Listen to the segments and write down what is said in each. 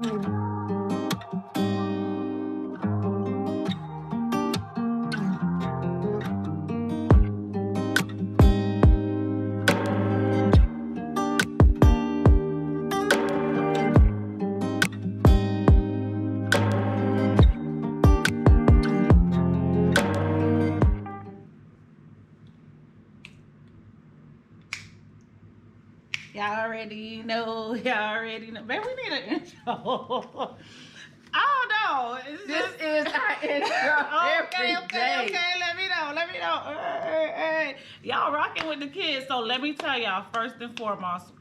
Y'all already know. Man, we need an intro. I don't know. This is our intro every day. Okay. Let me know. Hey. Y'all rocking with the kids. So let me tell y'all, first and foremost,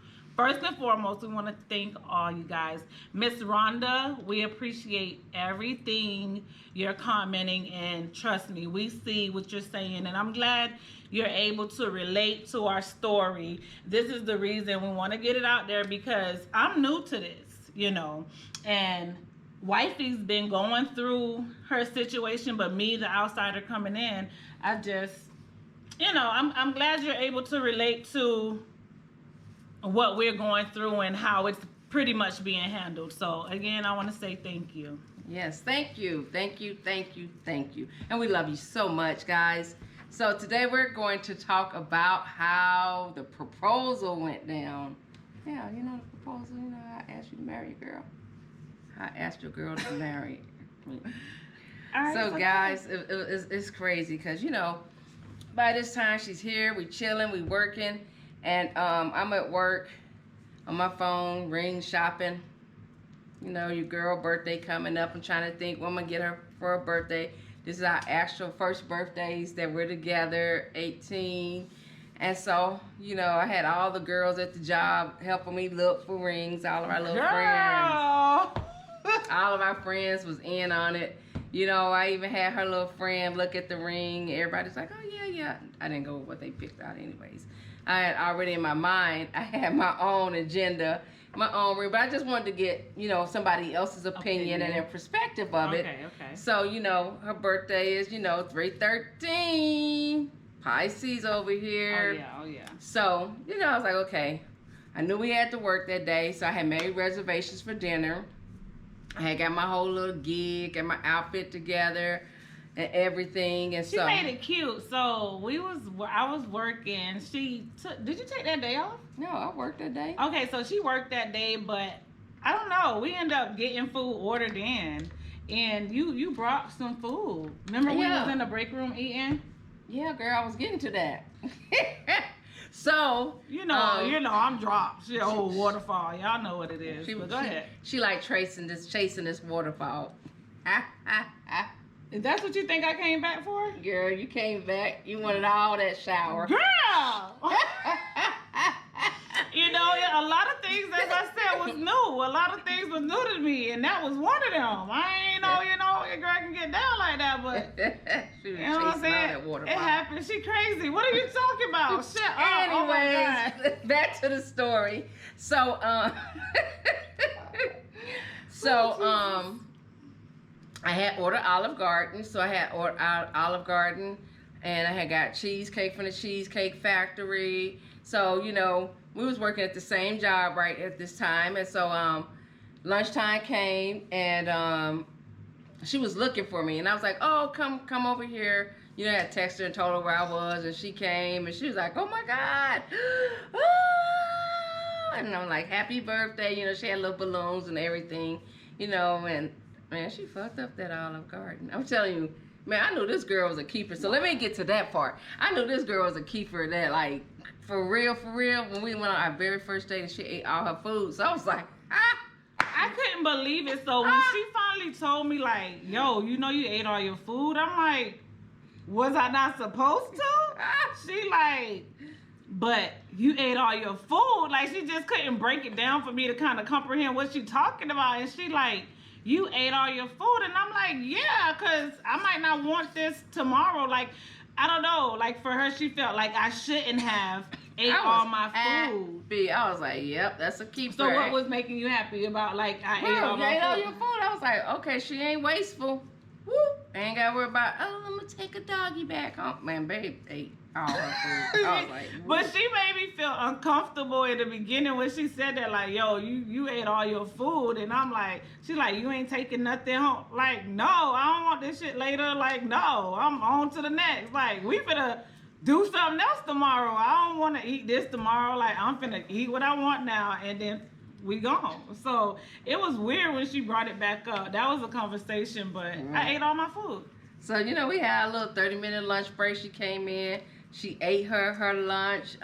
we want to thank all you guys. Miss Rhonda, we appreciate everything you're commenting, and trust me, we see what you're saying, and I'm glad you're able to relate to our story. This is the reason we want to get it out there, because I'm new to this, and wifey's been going through her situation, but me, the outsider coming in, I just, I'm glad you're able to relate to what we're going through and how it's pretty much being handled. So again, I want to say thank you. Yes, thank you. And we love you so much, guys. So today we're going to talk about how the proposal went down. Yeah, the proposal, I asked you to marry your girl. I asked your girl to marry me. So guys, it's crazy because, by this time she's here, we chilling, we working. And I'm at work on my phone, ring shopping. Your girl birthday coming up. I'm trying to think what I'm going to get her for her birthday. This is our actual first birthdays that we're together, 18. And so, I had all the girls at the job helping me look for rings. All of our little friends. All of our friends was in on it. I even had her little friend look at the ring. Everybody's like, oh, yeah. I didn't go with what they picked out anyways. I had already in my mind, I had my own agenda, my own ring, but I just wanted to get, somebody else's opinion and their perspective of it. Okay. So, her birthday is, 3/13, Pisces over here. Oh, yeah. So, I was like, okay. I knew we had to work that day, so I had made reservations for dinner. I had got my whole little gig and my outfit together and everything, and she made it cute. So I was working. Did you take that day off? No, I worked that day. Okay, so she worked that day, but I don't know. We ended up getting food ordered in, and you brought some food. Remember we was in the break room eating? Yeah, girl, I was getting to that. So I'm dropped. She old waterfall. Y'all know what it is. Go ahead. She like chasing this waterfall. Is that what you think I came back for? Girl, you came back. You wanted all that shower. Girl! A lot of things, as I said, was new. A lot of things was new to me, and that was one of them. I ain't know, your girl can get down like that, but she was chasing all that waterfall. It happened. She crazy. What are you talking about? Shut up. Anyways, back to the story. So, I had ordered Olive Garden, so I had ordered Olive Garden, and I had got cheesecake from the Cheesecake Factory. So, we was working at the same job right at this time, and so lunchtime came, and she was looking for me, and I was like, oh, come over here. I had texted her and told her where I was, and she came, and she was like, oh my God. And I'm like, happy birthday. She had little balloons and everything, and man, she fucked up that Olive Garden. I'm telling you, man, I knew this girl was a keeper. So let me get to that part. I knew this girl was a keeper that, like, for real, when we went on our very first date and she ate all her food. So I was like, I couldn't believe it. So when she finally told me, like, yo, you ate all your food, I'm like, was I not supposed to? She like, but you ate all your food. Like, she just couldn't break it down for me to kind of comprehend what she talking about. And she like, you ate all your food? And I'm like, yeah, because I might not want this tomorrow. Like, I don't know. Like, for her, she felt like I shouldn't have ate all my food. I was like, yep, that's a keeper. So what was making you happy about, like, I ate all my food? all your food. I was like, okay, she ain't wasteful. Woo. I ain't got to worry about, oh, I'm going to take a doggy back home. Man, babe ate all her food. I was like, but she made me feel uncomfortable in the beginning when she said that, like, yo, you ate all your food. And I'm like, she's like, you ain't taking nothing home. Like, no, I don't want this shit later. Like, no, I'm on to the next. Like, we finna do something else tomorrow. I don't want to eat this tomorrow. Like, I'm finna eat what I want now. And then we gone. So it was weird when she brought it back up. That was a conversation, but I ate all my food. So, you know, we had a little 30-minute lunch break. She came in. She ate her lunch.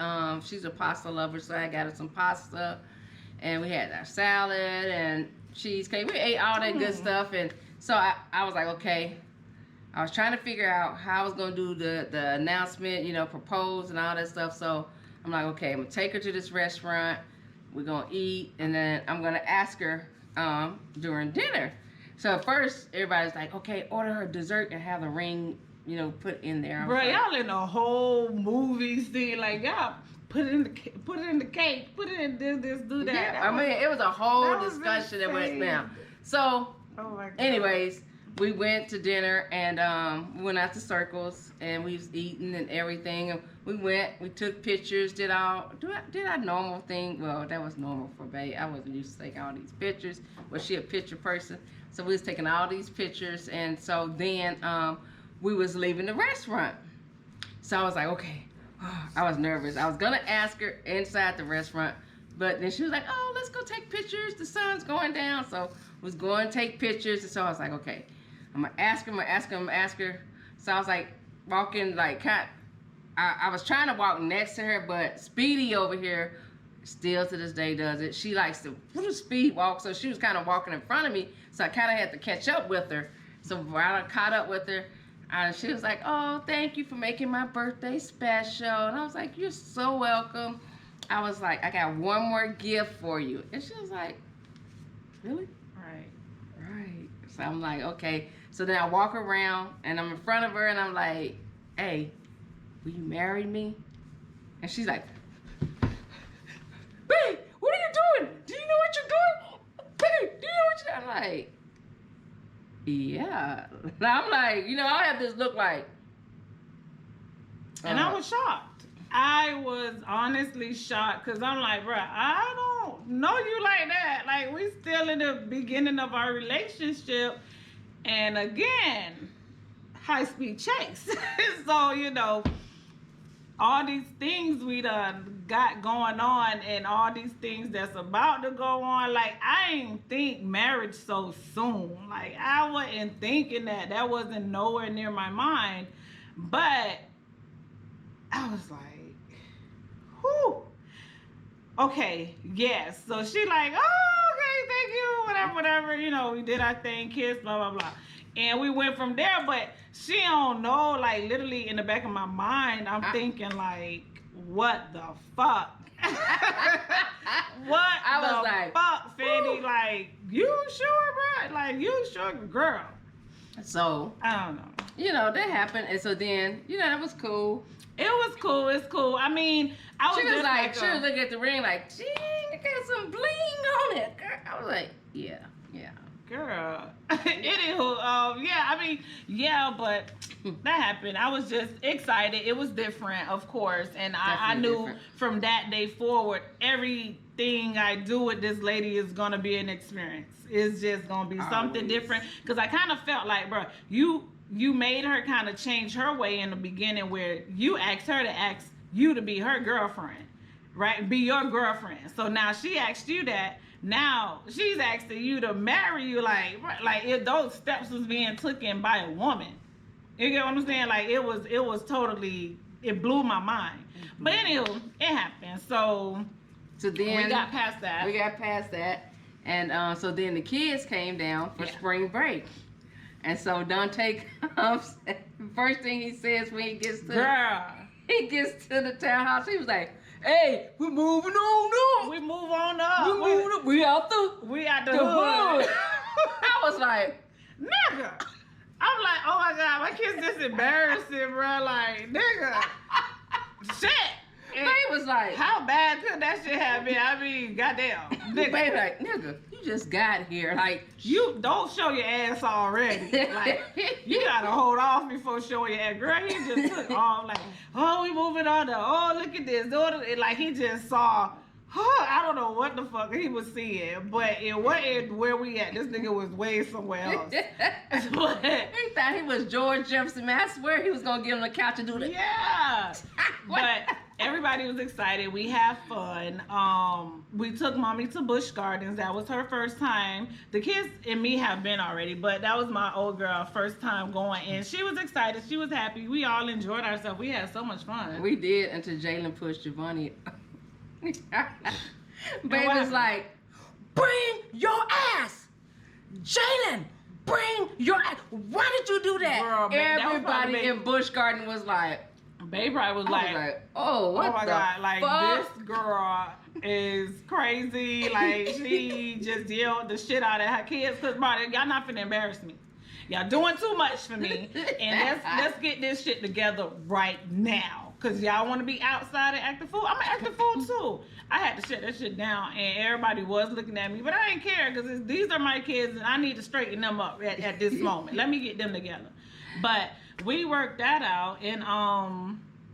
She's a pasta lover, so I got her some pasta. And we had our salad and cheesecake. We ate all that good stuff. And so I was like, okay. I was trying to figure out how I was going to do the announcement, you know, propose and all that stuff. So I'm like, okay, I'm going to take her to this restaurant. We're going to eat. And then I'm going to ask her during dinner. So at first, everybody's like, okay, order her dessert and have the ring, you know, put in there. Bro, y'all in a whole movie scene. Like, y'all put it in the cake, put it in this, do that. Yeah, I mean, it was a whole discussion that went down. So, anyways, we went to dinner and we went out to Circles and we was eating and everything. And we took pictures, did our normal thing. Well, that was normal for Bae. I wasn't used to taking all these pictures. Was she a picture person? So we was taking all these pictures, and so then we was leaving the restaurant. So I was like, okay, I was nervous. I was gonna ask her inside the restaurant, but then she was like, oh, let's go take pictures. The sun's going down. So we was going to take pictures, and so I was like, okay, I'm gonna ask her. So I was like walking like I was trying to walk next to her, but Speedy over here still to this day does it. She likes to speed walk, so she was kind of walking in front of me, so I kind of had to catch up with her. So while I caught up with her, she was like, oh, thank you for making my birthday special. And I was like, you're so welcome. I was like, I got one more gift for you. And she was like, really? Right. So I'm like, okay. So then I walk around and I'm in front of her and I'm like, hey, will you marry me? And she's like, babe, what are you doing? Do you know what you're doing? Babe, do you know what you're doing? I'm like, yeah. I'm like, you know, I have this look like. And I was shocked. I was honestly shocked because I'm like, bro, I don't know you like that. Like, we still in the beginning of our relationship. And again, high-speed chase. So, you know, all these things we done got going on and all these things that's about to go on, like, I ain't think marriage so soon. Like, I wasn't thinking that. That wasn't nowhere near my mind. But I was like, whew. Okay, yes. So she like, oh, okay, thank you, whatever. You know, we did our thing, kiss, blah, blah, blah. And we went from there, but she don't know, like, literally in the back of my mind, I'm thinking, like, what the fuck? What the fuck, Fany? Like, you sure, bro? Like, you sure, girl? So, I don't know. You know, that happened. And so then, you know, that was cool. It was cool. It's cool. I mean, I was she was just like she was looking at the ring like, dang, it got some bling on it. Girl. I was like, yeah. Girl. Anywho, yeah, I mean, yeah, but that happened. I was just excited. It was different, of course. And I knew different. From that day forward, everything I do with this lady is going to be an experience. It's just going to be something different. Because I kind of felt like, bro, you made her kind of change her way in the beginning where you asked her to ask you to be her girlfriend, right? Be your girlfriend. So now she asked you that. Now she's asking you to marry you, like if those steps was being taken by a woman. You get what I'm saying? Like it was totally, it blew my mind. Mm-hmm. But anywho, it happened. So then we got past that. And so then the kids came down for spring break. And so Dante comes, first thing he says when he gets to the townhouse, he was like, hey, we're moving on up. We move on up. We out the hood. I was like, nigga. I'm like, oh my God, my kid's just embarrassing, bro. Like, nigga. Shit. And he was like, how bad could that shit have been? I mean, goddamn. Nigga. Baby like, nigga, you just got here. Like, You don't show your ass already. Like, you gotta hold off before showing your ass. Girl, he just took off like, oh, we moving on to, oh, look at this. Like, he just saw, I don't know what the fuck he was seeing, but it wasn't where we at. This nigga was way somewhere else. But, he thought he was George Jefferson, man. I swear he was gonna give him the couch and do that. yeah. But everybody was excited. We had fun. We took mommy to Busch Gardens. That was her first time. The kids and me have been already, but that was my old girl first time going, and she was excited. She was happy. We all enjoyed ourselves. We had so much fun. We did until Jalen pushed Giovanni. Baby was like, bring your ass, Jalen. Bring your ass. Why did you do that? Girl, babe, everybody that was in Busch Garden was like. Babe probably was like, oh, what oh my the God, like fuck? this girl is crazy. Like she just yelled the shit out of her kids. Cause bro, y'all not finna embarrass me. Y'all doing too much for me. And let's get this shit together right now. Cause y'all want to be outside and act the fool. I'm gonna act the fool too. I had to shut that shit down, and everybody was looking at me, but I didn't care because these are my kids, and I need to straighten them up at this moment. Let me get them together. But we worked that out, and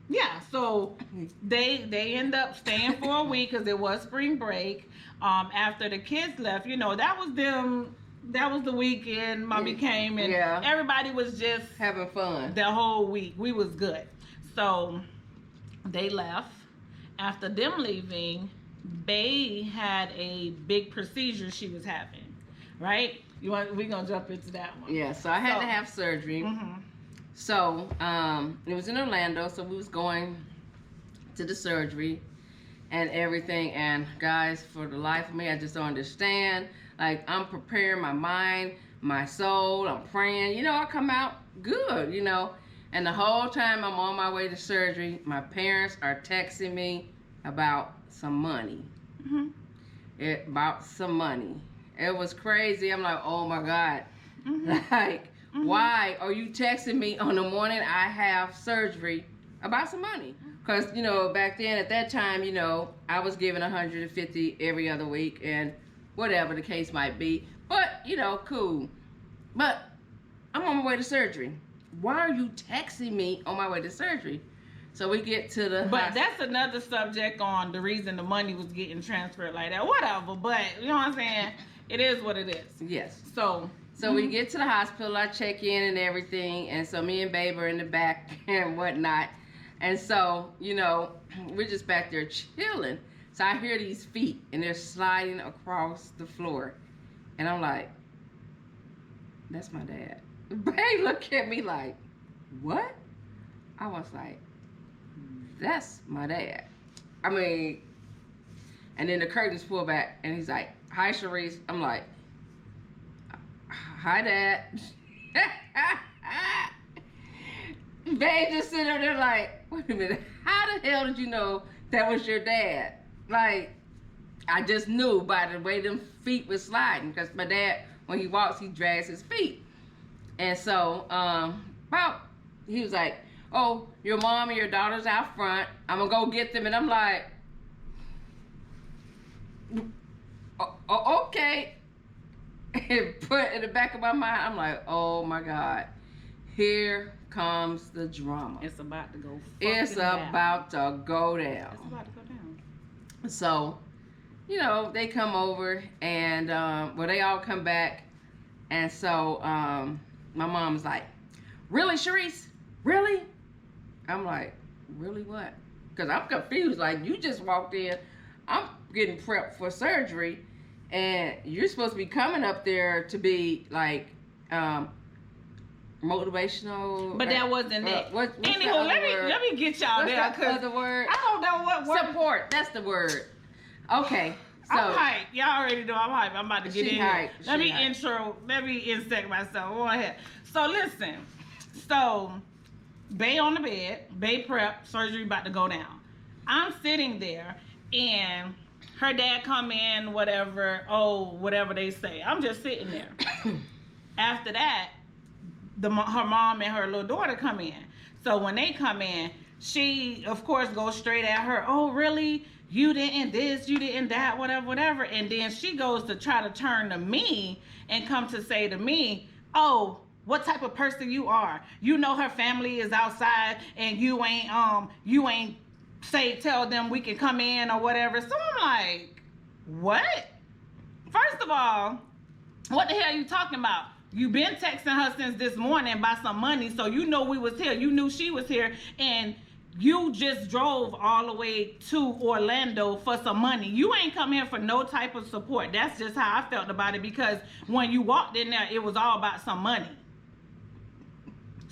yeah, so they end up staying for a week because it was spring break. After the kids left, you know, that was them. That was the weekend. Mommy came, and everybody was just having fun the whole week. We was good. So they left. After them leaving, Bae had a big procedure she was having, right? We gonna jump into that one. Yeah, so I had to have surgery. Mm-hmm. So it was in Orlando, so we was going to the surgery and everything. And guys, for the life of me, I just don't understand. Like, I'm preparing my mind, my soul, I'm praying. You know, I come out good, you know. And the whole time I'm on my way to surgery, my parents are texting me about some money. Mm-hmm. About some money. It was crazy. I'm like, oh my God. Mm-hmm. Like, why are you texting me on the morning I have surgery about some money? Because, you know, back then at that time, you know, I was giving 150 every other week and whatever the case might be. But, you know, cool. But I'm on my way to surgery. Why are you texting me on my way to surgery? So we get to the But that's another subject on the reason the money was getting transferred like that. Whatever. But you know what I'm saying? It is what it is. Yes. So we get to the hospital, I check in and everything, and so me and Babe are in the back and whatnot. And so, you know, we're just back there chilling. So I hear these feet and they're sliding across the floor. And I'm like, that's my dad. Babe looked at me like, what? I was like, that's my dad. I mean, and then the curtains pull back and he's like, hi, Sharice. I'm like, hi, Dad. Babe just sitting there like, wait a minute, how the hell did you know that was your dad? Like, I just knew by the way them feet was sliding, because my dad, when he walks, he drags his feet. And so, he was like, oh, your mom and your daughter's out front. I'm gonna go get them. And I'm like, okay. And put in the back of my mind, I'm like, oh my God, here comes the drama. it's about to go. It's about to go down. It's about to go down. So, you know, they come over and, they all come back. And so, my mom's like, really, Sharice? Really? I'm like, really what? Because I'm confused. Like, you just walked in. I'm getting prepped for surgery. And you're supposed to be coming up there to be, like, motivational. But that wasn't it. Anywho, let me get y'all what's there. the other word? I don't know what word. Support. That's the word. Okay. So, I'm hyped. Y'all already know I'm hyped. I'm about to get in here. Let me insect myself. Go ahead. So listen. So, Bae on the bed, Bae prep, surgery about to go down. I'm sitting there, and her dad come in, whatever they say. I'm just sitting there. After that, her mom and her little daughter come in. So when they come in, she, of course, goes straight at her. Oh, really? you didn't this, you didn't that, whatever, whatever. And then she goes to try to turn to me and come to say to me, oh, what type of person you are. You know her family is outside and you ain't say tell them we can come in or whatever. So I'm like, what? First of all, what the hell are you talking about? You been texting her since this morning about some money, so you know we was here. You knew she was here, and you just drove all the way to Orlando for some money. You ain't come here for no type of support. That's just how I felt about it, because when you walked in there, it was all about some money.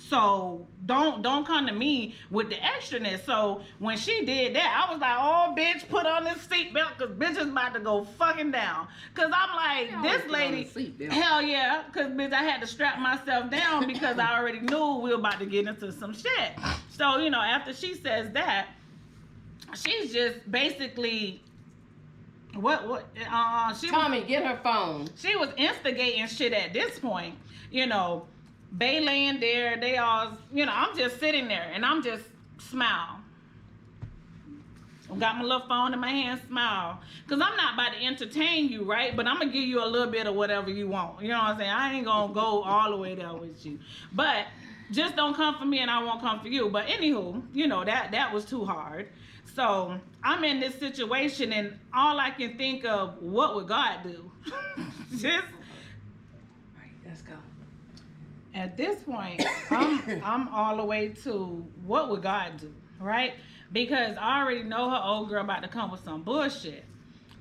So don't come to me with the extraness. So when she did that, I was like, oh, bitch, put on this seatbelt, because bitch is about to go fucking down. Because I'm like, this lady, hell yeah, because bitch, I had to strap myself down because I already knew we were about to get into some shit. So, you know, after she says that, she's just basically, Tommy, get her phone. She was instigating shit at this point, you know. Bay laying there, they all, you know, I'm just sitting there and I'm just smile. Got my little phone in my hand, smile. Because I'm not about to entertain you, right? But I'm going to give you a little bit of whatever you want. You know what I'm saying? I ain't going to go all the way there with you. But just don't come for me and I won't come for you. But anywho, you know, that was too hard. So I'm in this situation and all I can think of, what would God do? Just... Let's go. At this point, I'm all the way to what would God do, right? Because I already know her old girl about to come with some bullshit.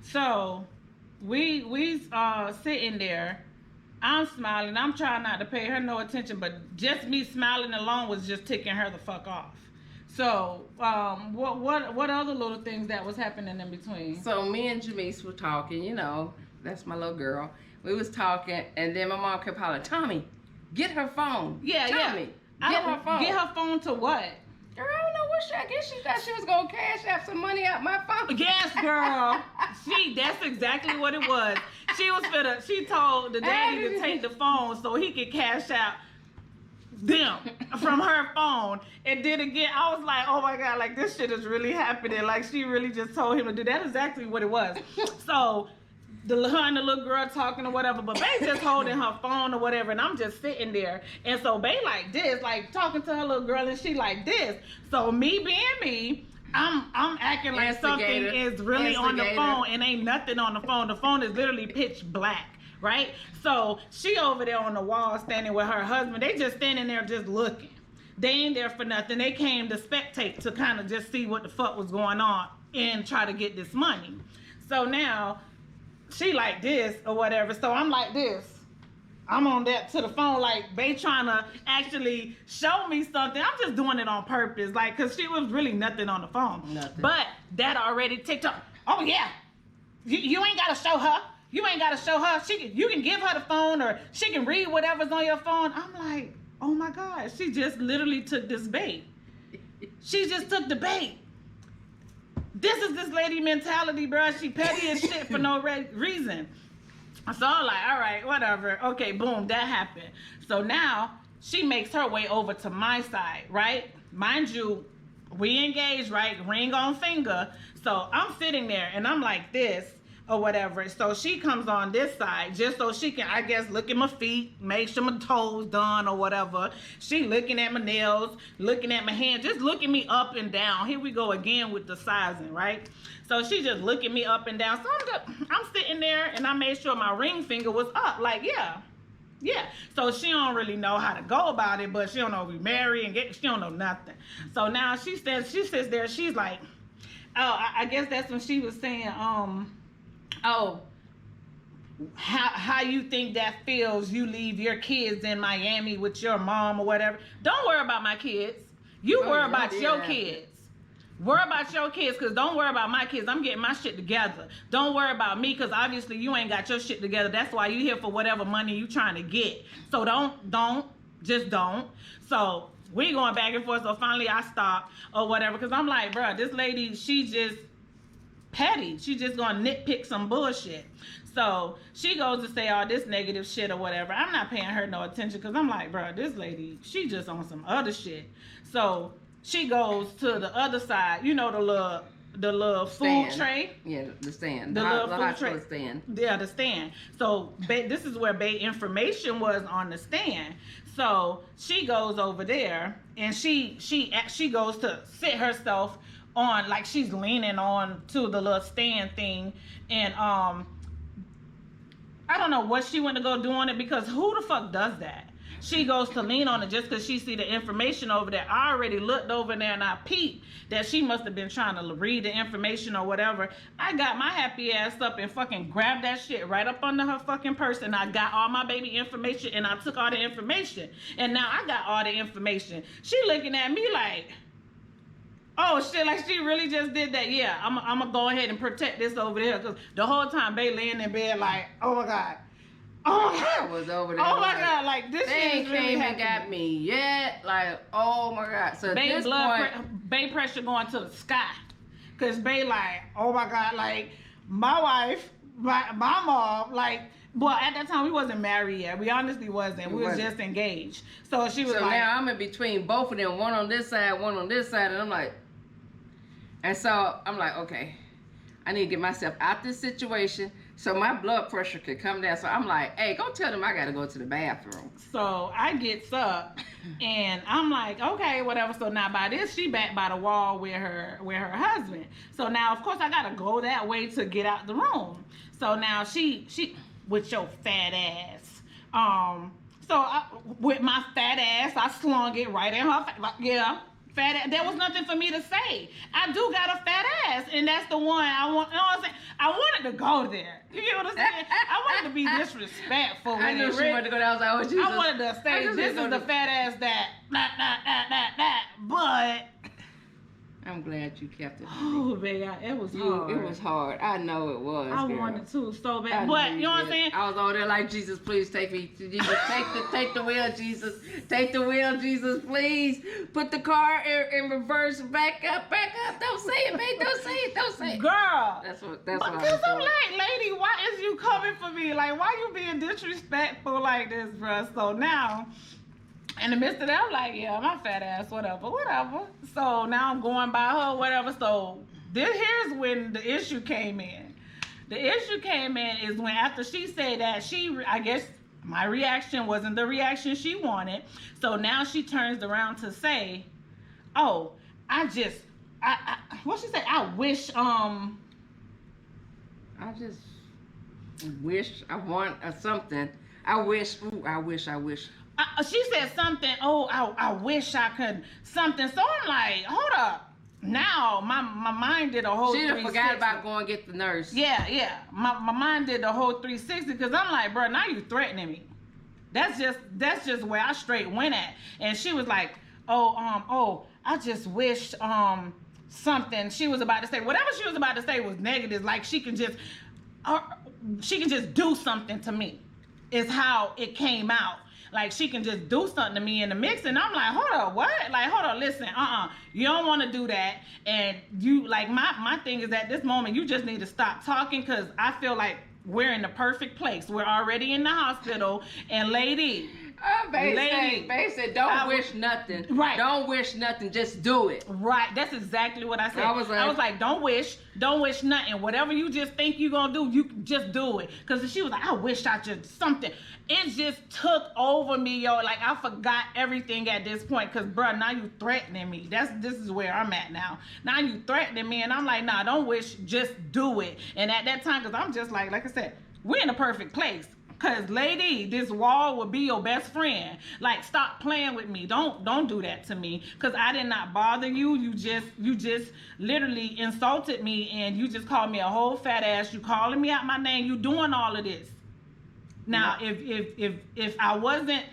So we sitting there. I'm smiling. I'm trying not to pay her no attention, but just me smiling alone was just ticking her the fuck off. So what other little things that was happening in between? So me and Jamise were talking. You know, that's my little girl. We was talking, and then my mom kept hollering, Tommy, get her phone. Yeah, Tommy, get her phone. Get her phone to what? Girl, I don't know what I guess she thought she was gonna cash out some money out my phone. Yes, girl. That's exactly what it was. She told the daddy to take the phone so he could cash out them from her phone. And then again, I was like, oh my God, like this shit is really happening. Like she really just told him to do that. That's exactly what it was. So her and the little girl talking or whatever, but Bay just holding her phone or whatever, and I'm just sitting there. And so Bay like this, like talking to her little girl, and she like this. So me being me, I'm acting like something is really on the phone and ain't nothing on the phone. The phone is literally pitch black, right? So she over there on the wall standing with her husband. They just standing there just looking. They ain't there for nothing. They came to spectate to kind of just see what the fuck was going on and try to get this money. So now she like this or whatever. So I'm like this. I'm on that to the phone, like they trying to actually show me something. I'm just doing it on purpose, like, cause she was really nothing on the phone. Nothing. But that already ticked up. Oh yeah, you ain't gotta show her. You ain't gotta show her. You can give her the phone, or she can read whatever's on your phone. I'm like, oh my God, she just literally took this bait. She just took the bait. This is this lady mentality, bro. She petty as shit for no reason. So I'm like, all right, whatever. Okay, boom, that happened. So now she makes her way over to my side, right? Mind you, we engaged, right? Ring on finger. So I'm sitting there and I'm like this or whatever. So she comes on this side just so she can, I guess, look at my feet, make sure my toes done or whatever. She looking at my nails, looking at my hands, just looking me up and down. Here we go again with the sizing, right? So she just looking me up and down. So I'm sitting there and I made sure my ring finger was up. Like, yeah. So she don't really know how to go about it, but she don't know we married and she don't know nothing. So now she sits there. She's like, oh, I guess that's when she was saying, oh, how you think that feels? You leave your kids in Miami with your mom or whatever. Don't worry about my kids. You worry about your kids. Worry about your kids, because don't worry about my kids. I'm getting my shit together. Don't worry about me, because obviously you ain't got your shit together. That's why you here for whatever money you trying to get. So just don't. So we going back and forth. So finally I stopped or whatever, because I'm like, bro, this lady, she just petty. She just gonna nitpick some bullshit. So she goes to say all this negative shit or whatever. I'm not paying her no attention, because I'm like, bro, this lady, she just on some other shit. So she goes to the other side, you know, food Stand. tray. Yeah, the stand. The little food hospital tray. stand. Yeah, the stand. So this is where Bay information was on the stand. So she goes over there and she goes to sit herself on, like she's leaning on to the little stand thing, and I don't know what she went to go do on it, because who the fuck does that? She goes to lean on it just because she see the information over there. I already looked over there and I peeped that she must have been trying to read the information or whatever. I got my happy ass up and fucking grabbed that shit right up under her fucking purse, and I got all my baby information and I took all the information. And now I got all the information. She looking at me like, oh shit, like she really just did that. Yeah, I'm gonna go ahead and protect this over there, because the whole time they laying in bed like, oh my God. Oh my God. I was over there. Oh my God, like this They shit ain't is really came and happening. got me yet. Like, oh my God. So at Bay this point, Bay pressure going to the sky. Cause Bay like, oh my God, like my wife, my mom, like, well, at that time we wasn't married yet. We honestly wasn't. We was just engaged. So she was so like, now I'm in between both of them, one on this side, one on this side, and I'm like, okay, I need to get myself out this situation so my blood pressure could come down. So I'm like, hey, go tell them I gotta go to the bathroom. so I gets up and I'm like, okay, whatever. So now by this, she back by the wall with her husband. So now of course I gotta go that way to get out the room. So now she with your fat ass. With my fat ass, I slung it right in her face. Yeah. Fat ass. There was nothing for me to say. I do got a fat ass, and that's the one I want. You know what I'm saying? I wanted to go there. You get what I'm saying? I wanted to be disrespectful. I knew she wanted to go there. I was like, oh Jesus. I wanted to say, this is the fat ass that, but I'm glad you kept it. oh man, it was hard. It was hard. I know it was. I girl. wanted to so I bad, but knew you know what I'm did. saying? I was over there like, Jesus, please take me. Jesus, take the wheel, Jesus. Take the wheel, Jesus, please. Put the car in reverse. Back up. Don't say it, babe. Don't say it. Girl, That's what because I was I'm doing. like, lady, why is you coming for me? Like, why you being disrespectful like this, bruh? So now, in the midst of that, I'm like, yeah, my fat ass, whatever. So now I'm going by her, whatever. So here's when the issue came in. The issue came in is when after she said that, I guess my reaction wasn't the reaction she wanted. So now she turns around to say, oh, what she say? I wish, I just wish I want something. I wish. She said something, oh, I wish I could something. So I'm like, hold up. Now my mind did a whole She 360. forgot about going get the nurse. Yeah. My mind did the whole 360, because I'm like, bro, now you threatening me. That's just where I straight went at. And she was like, I just wish something. She was about to say whatever she was about to say was negative. Like she can just do something to me. Is how it came out. Like she can just do something to me in the mix, and I'm like, hold up, what? Like, hold on, listen, you don't want to do that, and you like my thing is at this moment you just need to stop talking, because I feel like we're in the perfect place. We're already in the hospital, and lady. Babe said, don't wish nothing. Right. Don't wish nothing. Just do it. Right. That's exactly what I said. I was like, don't wish nothing. Whatever you just think you're going to do, you just do it. Because she was like, I wish I just something. It just took over me, yo. Like, I forgot everything at this point. Because, bro, now you threatening me. This is where I'm at now. Now you threatening me. And I'm like, nah, don't wish. Just do it. And at that time, because I'm just like I said, we're in a perfect place. Cause lady, this wall will be your best friend. Like, stop playing with me. Don't do that to me. Cause I did not bother you. You just literally insulted me, and you just called me a whole fat ass. You calling me out my name. You doing all of this. Now, if I wasn't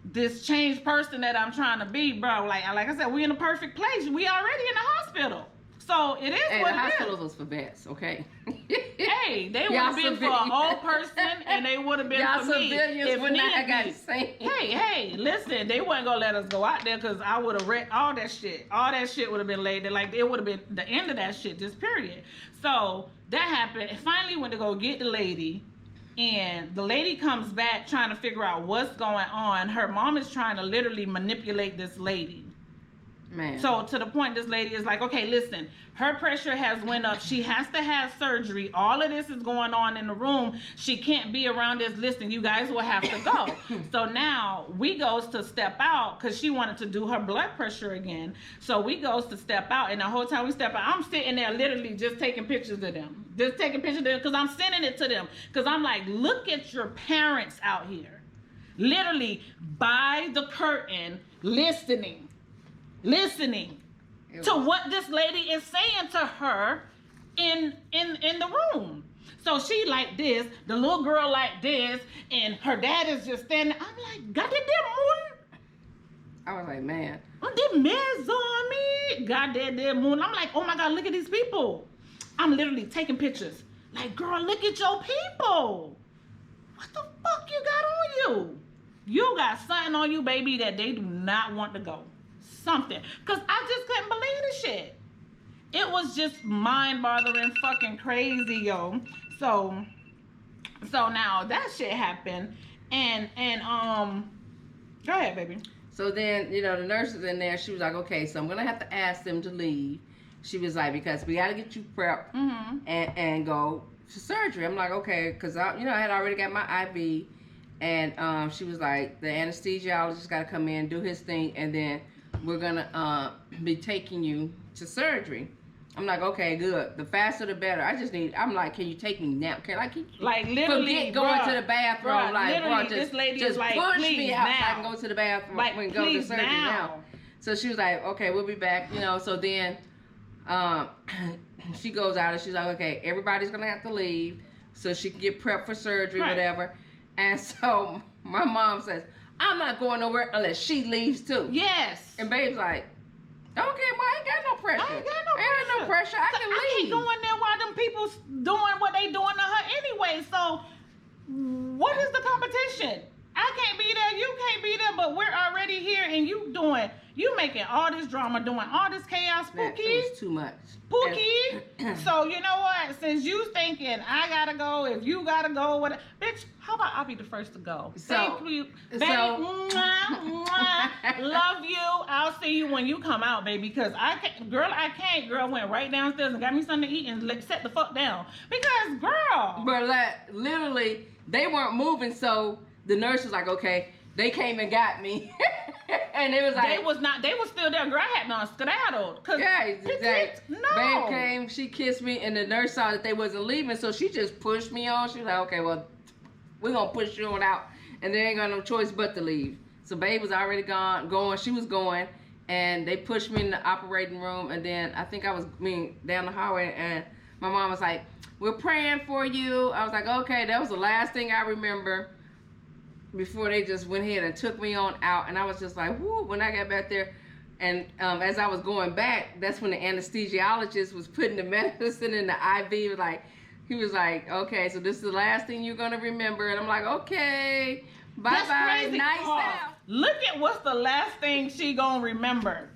this changed person that I'm trying to be, bro, like I said, we in a perfect place. We already in the hospital. So it is what the it hospital is. was for vets, okay? Hey, they would have been for a whole person, and they would have been for me. Civilians would not have got saved. Hey, listen, they wasn't gonna let us go out there, because I would have wrecked all that shit. All that shit would have been laid there. Like, it would have been the end of that shit, just period. So that happened. And finally went to go get the lady, and the lady comes back trying to figure out what's going on. Her mom is trying to literally manipulate this lady. Man. So to the point, this lady is like, okay, listen, her pressure has went up. She has to have surgery. All of this is going on in the room. She can't be around this. Listen, you guys will have to go. So now we goes to step out because she wanted to do her blood pressure again. So we goes to step out, and the whole time we step out, I'm sitting there literally just taking pictures of them. Just taking pictures of them because I'm sending it to them. Because I'm like, look at your parents out here. Literally by the curtain, listening to what this lady is saying to her in the room. So she like this, the little girl like this, and her dad is just standing. I'm like, God, did that moon? I was like, man. The mess on me. God, that moon. I'm like, oh my God, look at these people. I'm literally taking pictures. Like, girl, look at your people. What the fuck you got on you? You got something on you, baby, that they do not want to go. Something. Because I just couldn't believe the shit. It was just mind-boggling fucking crazy, yo. So now that shit happened. And go ahead, baby. So then, you know, the nurse is in there. She was like, okay, so I'm going to have to ask them to leave. She was like, because we got to get you prepped and go to surgery. I'm like, okay, because, I had already got my IV. And she was like, the anesthesiologist got to come in, do his thing, and then we're going to be taking you to surgery. I'm like, okay, good. The faster the better. I'm like, can you take me now? Like literally forget going to the bathroom. Bruh, like, literally, just, this lady just is like, push please me out now. so I can go to the bathroom Like, and go to surgery now. now. So she was like, okay, we'll be back, So then she goes out and she's like, okay, everybody's going to have to leave so she can get prepped for surgery, right. whatever. And so my mom says, I'm not going nowhere unless she leaves too. Yes. And babe's like, okay, well, I ain't got no pressure. I ain't got no pressure. I can I leave. ain't going there while them people doing what they doing to her anyway. So what is the competition? I can't be there, you can't be there, but we're already here and you making all this drama, doing all this chaos, Pookie. It was too much. Pookie. So you know what? Since you thinking I gotta go, if you gotta go, what? Bitch, how about I be the first to go? Thank you, baby. Mwah, mwah. Love you. I'll see you when you come out, baby. Because I can't. Girl went right downstairs and got me something to eat and set the fuck down. Because girl. But literally, they weren't moving, so the nurse was like, okay. They came and got me. And it was like they was still there. Girl, I had not skedaddled. Yeah, exactly. No. Babe came, she kissed me, and the nurse saw that they wasn't leaving, so she just pushed me on. She was like, okay, well, we're gonna push you on out. And they ain't got no choice but to leave. So babe was already going, she was going, and they pushed me in the operating room, and then I think I was down the hallway, and my mom was like, we're praying for you. I was like, okay, that was the last thing I remember before they just went ahead and took me on out. And I was just like, whoo, when I got back there. And as I was going back, that's when the anesthesiologist was putting the medicine in the IV. He was like, okay, so this is the last thing you're going to remember. And I'm like, okay, bye-bye, nice out. Look at what's the last thing she going to remember.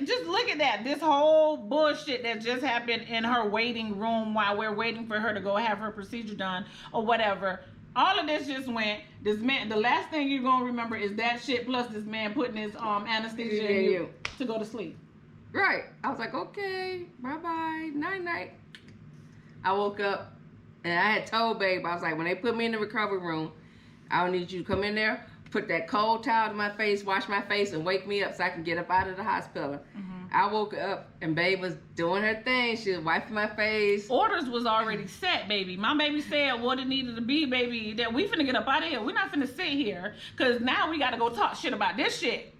Just look at that. This whole bullshit that just happened in her waiting room while we're waiting for her to go have her procedure done or whatever. All of this just went. This man, the last thing you're gonna remember is that shit plus this man putting his anesthesia in you to go to sleep. Right. I was like, okay, bye-bye, night-night. I woke up and I had told babe, I was like, when they put me in the recovery room, I'll need you to come in there, put that cold towel to my face, wash my face, and wake me up so I can get up out of the hospital. I woke up and babe was doing her thing. She was wiping my face. Orders was already set, baby. My baby said what it needed to be, baby. That we finna get up out of here. We're not finna sit here because now we gotta go talk shit about this shit.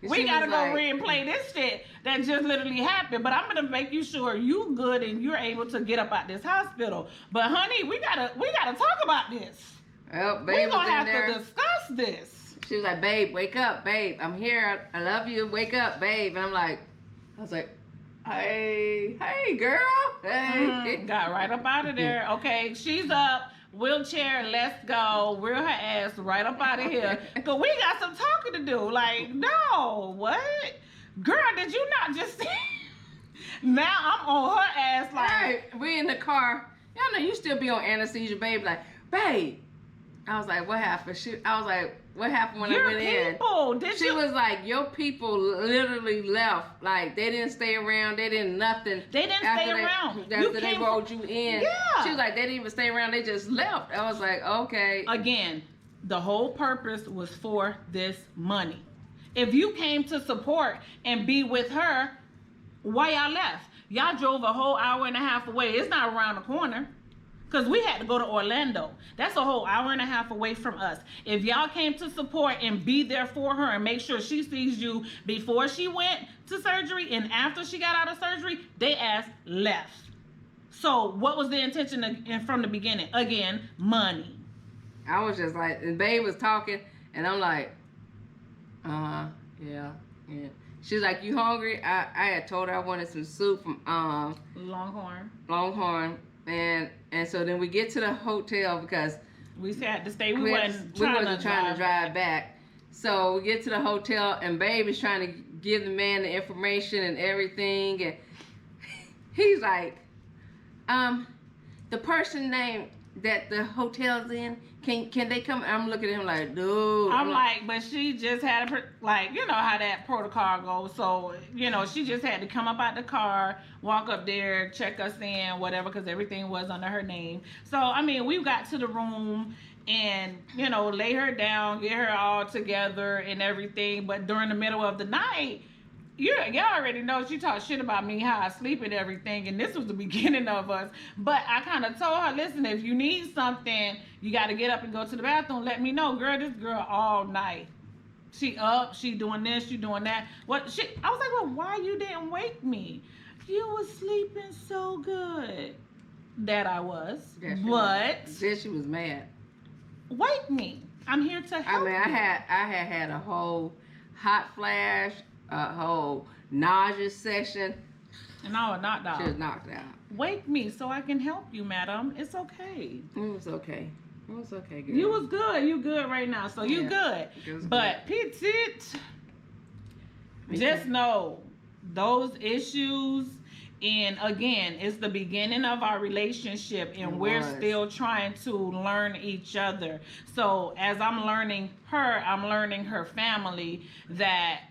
We gotta go replay this shit that just literally happened. But I'm gonna make you sure you good and you're able to get up out this hospital. But honey, we gotta talk about this. Well, babe, we're gonna have to discuss this. She was like, babe, wake up, babe. I'm here. I love you. Wake up, babe. And I was like, hey, girl. Hey. Got right up out of there. Okay, she's up. Wheelchair, let's go. Wheel her ass right up out of here. Because we got some talking to do. Like, no, what? Girl, did you not just see? Now I'm on her ass like. Right. We in the car. Y'all know you still be on anesthesia, babe. Like, babe, I was like, what happened? I was like, what happened when Your I went people, in? did She you? was like, your people literally left. Like, they didn't stay around. They didn't nothing. They didn't stay around. After they rolled you in. Yeah. She was like, they didn't even stay around. They just left. I was like, okay. Again, the whole purpose was for this money. If you came to support and be with her, why y'all left? Y'all drove a whole hour and a half away. It's not around the corner. Because we had to go to Orlando. That's a whole hour and a half away from us. If y'all came to support and be there for her and make sure she sees you before she went to surgery and after she got out of surgery, they ass left. So what was the intention from the beginning? Again, money. I was just like, and Babe was talking, and I'm like, yeah. She was like, you hungry? I had told her I wanted some soup from Longhorn. And so then we get to the hotel because we had to stay. We wasn't trying to drive back. So we get to the hotel and Babe is trying to give the man the information and everything, and he's like, the person name that the hotel's in, can they come? I'm looking at him like, dude. I'm like, but she just had you know how that protocol goes. So, you know, she just had to come up out the car, walk up there, check us in, whatever, because everything was under her name. So, I mean, we got to the room and, you know, lay her down, get her all together and everything. But during the middle of the night, y'all already know she talked shit about me, how I sleep and everything, and this was the beginning of us. But I kind of told her, listen, if you need something, you got to get up and go to the bathroom. Let me know, girl. This girl all night. She up, she doing this, she doing that. I was like, well, why you didn't wake me? You was sleeping so good. That I was. But then she was mad. Wake me. I'm here to help. I mean, I had a whole hot flash, a whole nausea session. And I was knocked out. She was knocked out. Wake me so I can help you, madam. It's okay. It was okay. It was okay, girl. You was good. You good right now. So you good. But petite, just know those issues. And again, it's the beginning of our relationship, and we're still trying to learn each other. So as I'm learning her family that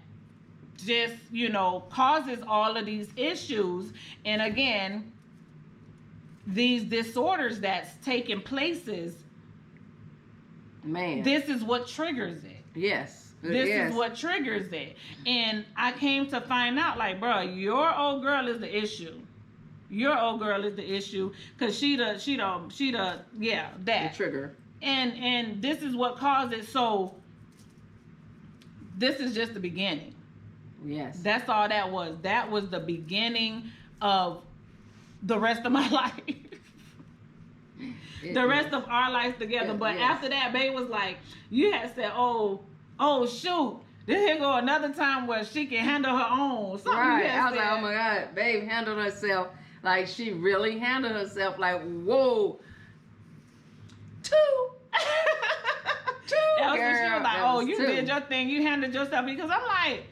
just, you know, causes all of these issues. And again, these disorders that's taking places, man, this is what triggers it. Yes. This is what triggers it. And I came to find out, like, bro, your old girl is the issue. Your old girl is the issue, because she the trigger. And this is what caused it. So this is just the beginning. Yes. That's all that was. That was the beginning of the rest of my life. The rest of our lives together. But after that, Babe was like, you had said, oh shoot, here go another time where she can handle her own. Something right. I was like, oh my God, Babe handled herself like she really handled herself. Like, whoa. Two. That was when she was like, oh, you did your thing. You handled yourself. Because I'm like,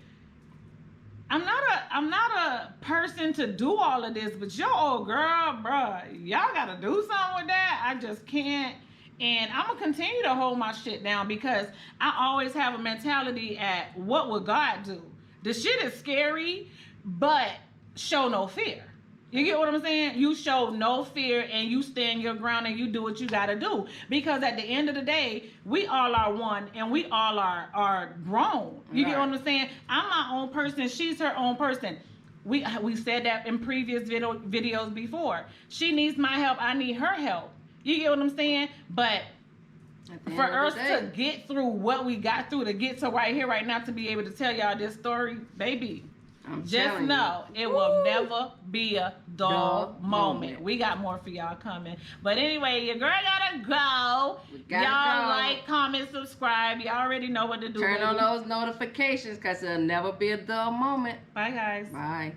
I'm not a person to do all of this, but your old girl, bruh, y'all gotta do something with that. I just can't. And I'm gonna continue to hold my shit down, because I always have a mentality at what would God do? The shit is scary, but show no fear. You get what I'm saying? You show no fear and you stand your ground and you do what you gotta do. Because at the end of the day, we all are one and we all are grown. You get what I'm saying? I'm my own person. She's her own person. We said that in previous videos before. She needs my help. I need her help. You get what I'm saying? But for us to get through what we got through, to get to right here, right now, to be able to tell y'all this story, baby, just know it will never be a dull moment. We got more for y'all coming. But anyway, your girl gotta go. Y'all like, comment, subscribe. Y'all already know what to do. Turn on those notifications, because it'll never be a dull moment. Bye, guys. Bye.